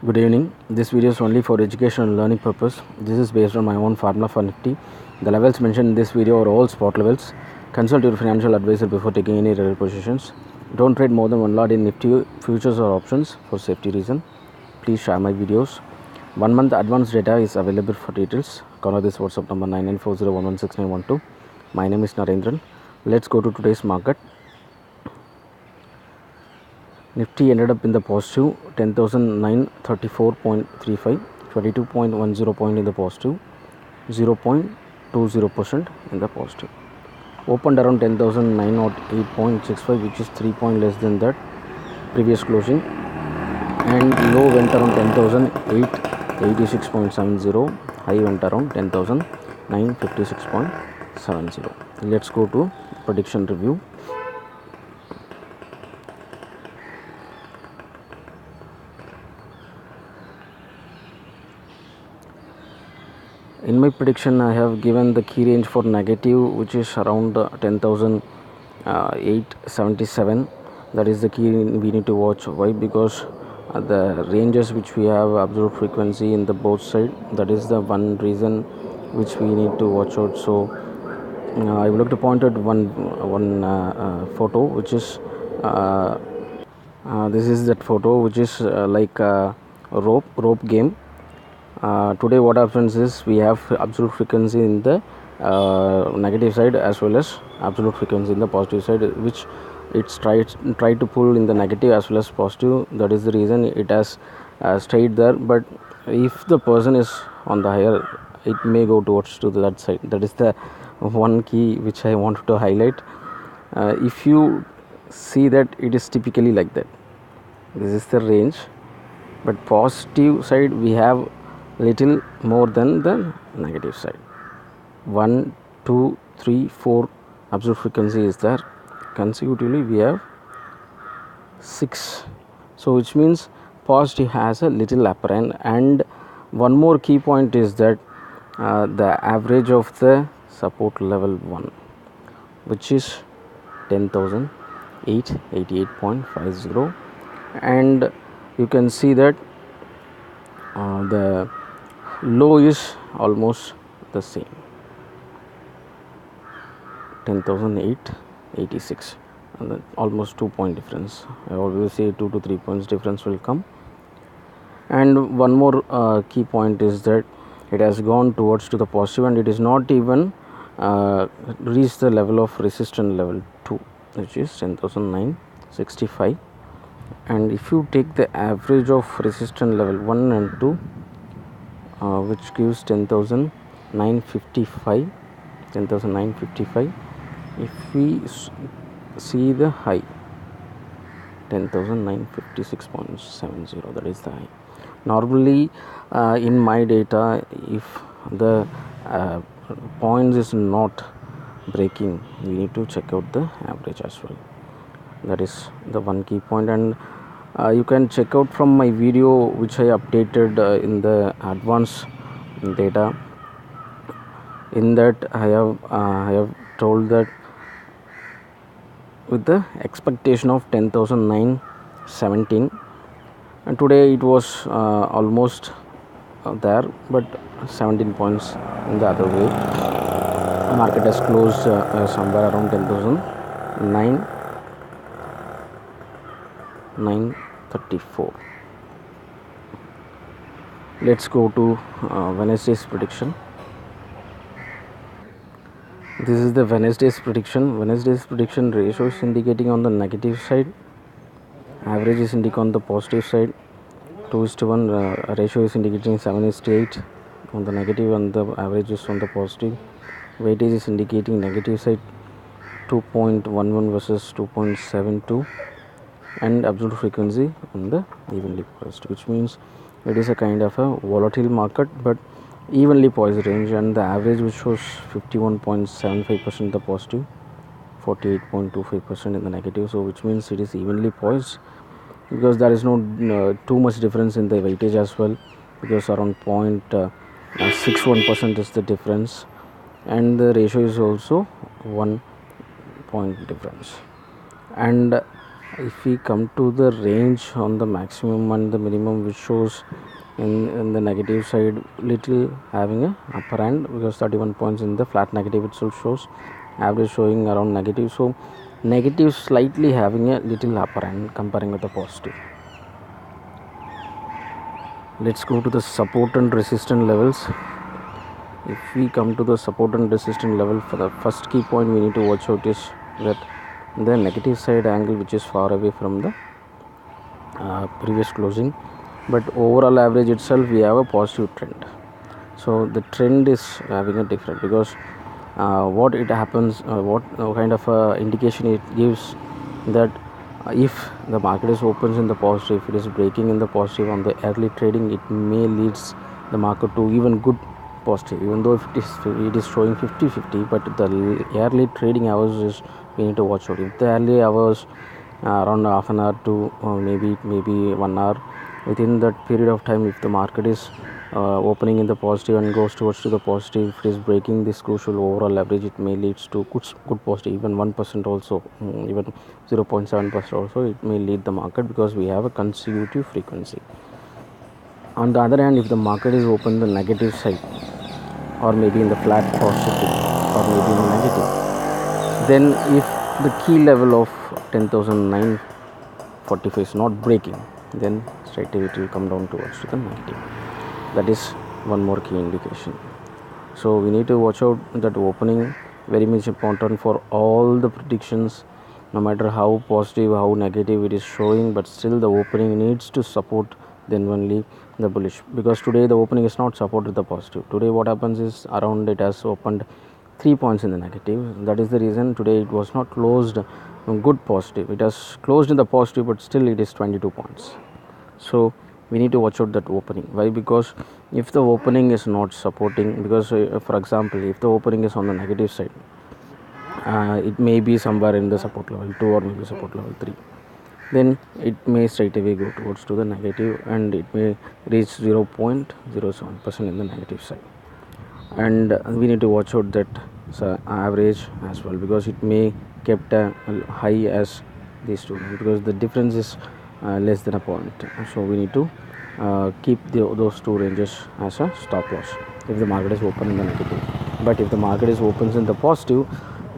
Good evening. This video is only for education and learning purpose. This is based on my own formula for Nifty. The levels mentioned in this video are all spot levels. Consult your financial advisor before taking any regular positions. Don't trade more than one lot in Nifty futures or options for safety reason. Please share my videos. 1 month advance data is available for details. Call this WhatsApp number 9940116912. My name is Narendran. Let's go to today's market. Nifty ended up in the positive 10,934.35, 22.10 point in the positive, 0.20% in the positive. Opened around 10,908.65, which is 3 point less than that previous closing, and low went around 10,886.70, high went around 10,956.70. Let's go to prediction review. In my prediction, I have given the key range for negative, which is around 10,877. That is the key we need to watch. Why? Because the ranges which we have absolute frequency in the both side, that is the one reason which we need to watch out. So I would like to point out one photo, which is this is that photo, which is like a rope game. Today what happens is we have absolute frequency in the negative side as well as absolute frequency in the positive side, which it's tried to pull in the negative as well as positive. That is the reason it has stayed there. But if the person is on the higher, it may go towards to that side. That is the one key which I wanted to highlight. If you see that, it is typically like that. This is the range, but positive side we have little more than the negative side. 1, 2, 3, 4 absolute frequency is there. Consecutively we have 6. So which means positive has a little upper end. And one more key point is that the average of the support level 1, which is 10,888.50, and you can see that the low is almost the same, 10,886, and almost 2 point difference. I always say 2 to 3 points difference will come. And one more key point is that it has gone towards to the positive, and it is not even reached the level of resistance level 2, which is 10,965. and if you take the average of resistance level 1 and 2, which gives 10,955, if we see the high 10,956.70, that is the high. Normally in my data, if the points is not breaking, we need to check out the average as well. That is the one key point. And you can check out from my video which I updated in the advanced data. In that I have told that with the expectation of 10,917, and today it was almost there, but 17 points in the other way. Market has closed somewhere around 10,934. Let's go to Wednesday's prediction. This is the Wednesday's prediction. Wednesday's prediction ratio is indicating on the negative side, average is indicating on the positive side. 2:1 ratio is indicating 7:8 on the negative, and the average is on the positive. Weightage is indicating negative side 2.11 versus 2.72, and absolute frequency on the evenly poised, which means it is a kind of a volatile market but evenly poised range. And the average, which shows 51.75% in the positive, 48.25% in the negative, so which means it is evenly poised, because there is no too much difference in the weightage as well, because around 0.61% is the difference, and the ratio is also 1 point difference. And if we come to the range on the maximum and the minimum, which shows in the negative side, little having a upper hand, because 31 points in the flat negative itself shows, average showing around negative. So negative slightly having a little upper hand comparing with the positive. Let's go to the support and resistance levels. If we come to the support and resistance level, for the first key point we need to watch out is that the negative side angle, which is far away from the previous closing, but overall average itself we have a positive trend. So the trend is having a different, because what it happens, what kind of indication it gives, that if the market is opens in the positive, it is breaking in the positive on the early trading, it may leads the market to even good positive, even though if it is showing 50-50, but the early trading hours is, we need to watch out. If the early hours around half an hour to maybe 1 hour, within that period of time, if the market is opening in the positive and goes towards to the positive, if it is breaking this crucial overall average, it may leads to good positive, even 1% also, even 0.7% also, it may lead the market, because we have a consecutive frequency. On the other hand, if the market is open the negative side, or maybe in the flat positive, or maybe in negative, then if the key level of 10,945 is not breaking, then straight away it will come down towards to the negative. That is one more key indication. So we need to watch out that opening, very much important for all the predictions, no matter how positive, how negative it is showing, but still the opening needs to support, then only the bullish, because today the opening is not supported the positive. Today what happens is, around it has opened 3 points in the negative. That is the reason today it was not closed good positive. It has closed in the positive, but still it is 22 points. So we need to watch out that opening. Why? Because if the opening is not supporting, because for example, if the opening is on the negative side, it may be somewhere in the support level 2 or maybe support level 3, then it may straight away go towards to the negative, and it may reach 0.07% in the negative side. And we need to watch out that average as well, because it may kept a high as these two, because the difference is less than a point. So we need to keep those two ranges as a stop loss if the market is open in the negative. But if the market is opens in the positive,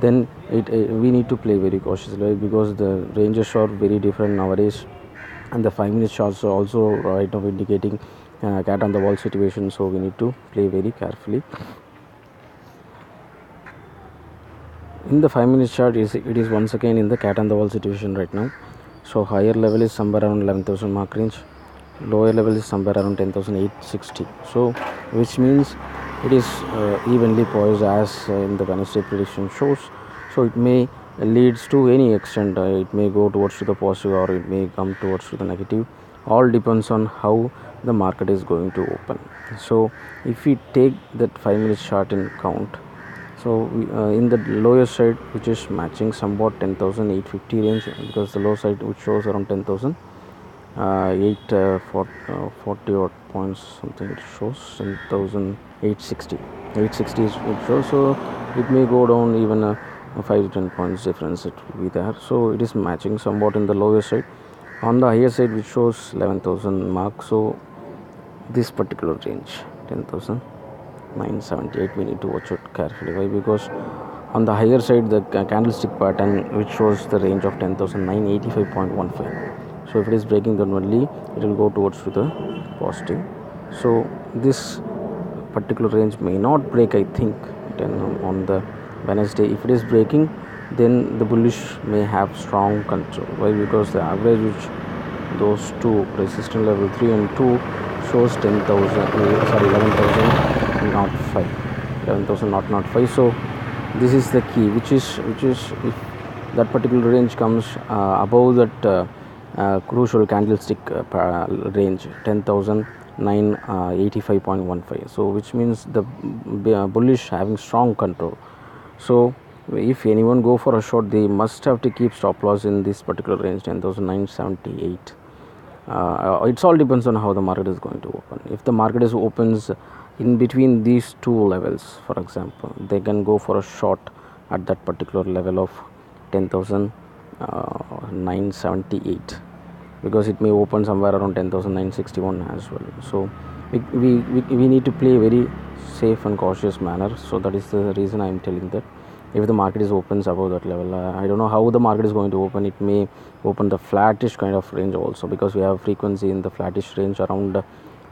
then we need to play very cautiously, because the ranges are very different nowadays, and the 5-minute charts are also right now indicating cat on the wall situation. So we need to play very carefully. In the 5-minute chart, it is once again in the cat on the wall situation right now. So higher level is somewhere around 11,000 mark range, lower level is somewhere around 10,860. So which means it is evenly poised as in the Wednesday prediction shows. So it may leads to any extent, it may go towards to the positive, or it may come towards to the negative. All depends on how the market is going to open. So if we take that 5-minute chart in count, so in the lower side, which is matching somewhat 10,850 range, because the low side which shows around 10,840 odd points something, it shows 10,860. 860 is it shows, so it may go down even a 5 to 10 points difference, it will be there. So it is matching somewhat in the lower side. On the higher side, which shows 11,000 mark, so this particular range 10,978, we need to watch it carefully. Why? Because on the higher side, the candlestick pattern which shows the range of 10,985.15. So if it is breaking, then only it will go towards to the positive. So this particular range may not break, I think, on the Wednesday. If it is breaking, then the bullish may have strong control. Why? Because the average which those two resistance level 3 and 2 shows 11,005. So this is the key, which is if that particular range comes above that crucial candlestick range 10,985.15, so which means the bullish having strong control. So if anyone go for a short, they must have to keep stop loss in this particular range 10,978. It's all depends on how the market is going to open. If the market is opens in between these two levels, for example, they can go for a short at that particular level of 10,978, because it may open somewhere around 10,961 as well. So we need to play very safe and cautious manner. So that is the reason I am telling that if the market is opens above that level, I don't know how the market is going to open. It may open the flattish kind of range also, because we have frequency in the flattish range around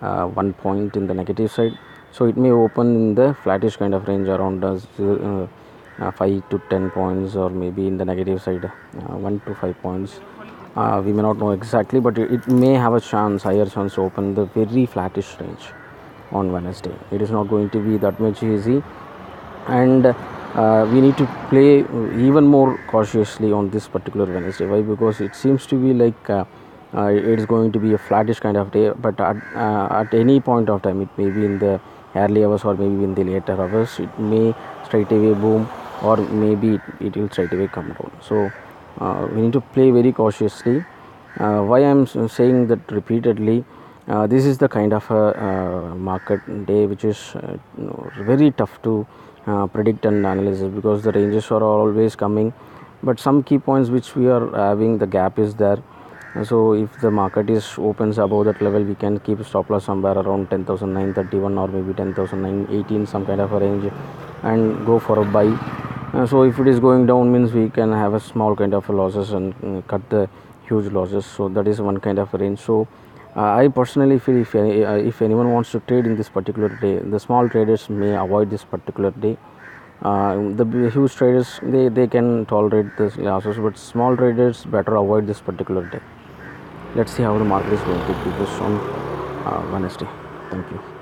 1 point in the negative side. So it may open in the flattish kind of range around 5 to 10 points, or maybe in the negative side 1 to 5 points. We may not know exactly, but it may have a chance, higher chance to open the very flattish range on Wednesday. It is not going to be that much easy, and we need to play even more cautiously on this particular Wednesday. Why? Because it seems to be like it is going to be a flattish kind of day, but at any point of time, it may be in the early hours or maybe in the later hours, it may straight away boom, or maybe it will straight away come down. So we need to play very cautiously. Why I am saying that repeatedly, this is the kind of a market day which is very tough to predict and analyze, because the ranges are always coming, but some key points which we are having, the gap is there. So if the market is opens above that level, we can keep stop loss somewhere around 10,931 or maybe 10,918, some kind of a range, and go for a buy. So if it is going down, means we can have a small kind of losses and cut the huge losses. So that is one kind of a range. So I personally feel if anyone wants to trade in this particular day, the small traders may avoid this particular day. The huge traders, they can tolerate this losses, but small traders better avoid this particular day. Let's see how the market is going to keep this on Wednesday. Thank you.